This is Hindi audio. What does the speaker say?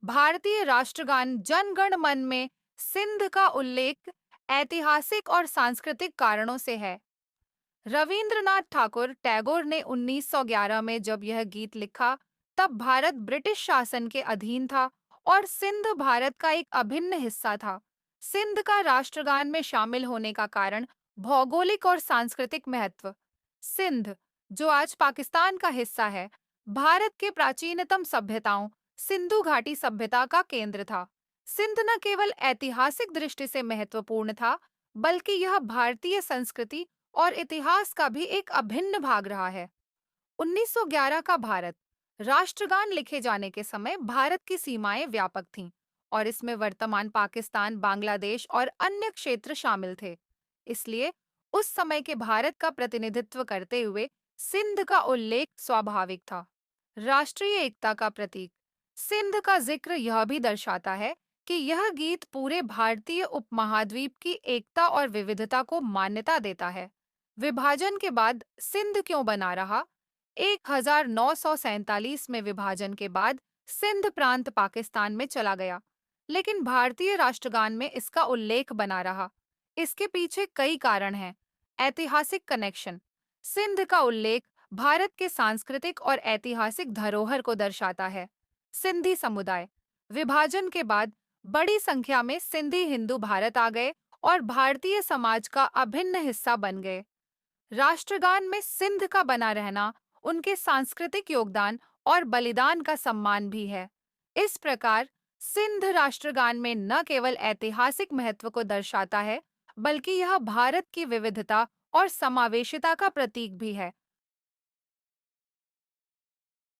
भारतीय राष्ट्रगान जन गण मन में सिंध का उल्लेख ऐतिहासिक और सांस्कृतिक कारणों से है। रविंद्रनाथ ठाकुर टैगोर ने 1911 में जब यह गीत लिखा, तब भारत ब्रिटिश शासन के अधीन था और सिंध भारत का एक अभिन्न हिस्सा था। सिंध का राष्ट्रगान में शामिल होने का कारण भौगोलिक और सांस्कृतिक महत्व। सिंध, जो आज पाकिस्तान का हिस्सा है, भारत के प्राचीनतम सभ्यताओं सिंधु घाटी सभ्यता का केंद्र था। सिंध न केवल ऐतिहासिक दृष्टि से महत्वपूर्ण था, बल्कि यह भारतीय संस्कृति और इतिहास का भी एक अभिन्न भाग रहा है। 1911 का भारत राष्ट्रगान लिखे जाने के समय भारत की सीमाएं व्यापक थीं और इसमें वर्तमान पाकिस्तान, बांग्लादेश और अन्य क्षेत्र शामिल थे। इसलिए उस समय के भारत का प्रतिनिधित्व करते हुए सिंध का उल्लेख स्वाभाविक था। राष्ट्रीय एकता का प्रतीक। सिंध का जिक्र यह भी दर्शाता है कि यह गीत पूरे भारतीय उपमहाद्वीप की एकता और विविधता को मान्यता देता है। विभाजन के बाद सिंध क्यों बना रहा? 1947 में विभाजन के बाद सिंध प्रांत पाकिस्तान में चला गया, लेकिन भारतीय राष्ट्रगान में इसका उल्लेख बना रहा। इसके पीछे कई कारण हैं। ऐतिहासिक कनेक्शन। सिंध का उल्लेख भारत के सांस्कृतिक और ऐतिहासिक धरोहर को दर्शाता है। सिंधी समुदाय। विभाजन के बाद बड़ी संख्या में सिंधी हिंदू भारत आ गए और भारतीय समाज का अभिन्न हिस्सा बन गए। राष्ट्रगान में सिंध का बना रहना उनके सांस्कृतिक योगदान और बलिदान का सम्मान भी है। इस प्रकार सिंध राष्ट्रगान में न केवल ऐतिहासिक महत्व को दर्शाता है, बल्कि यह भारत की विविधता और समावेशिता का प्रतीक भी है।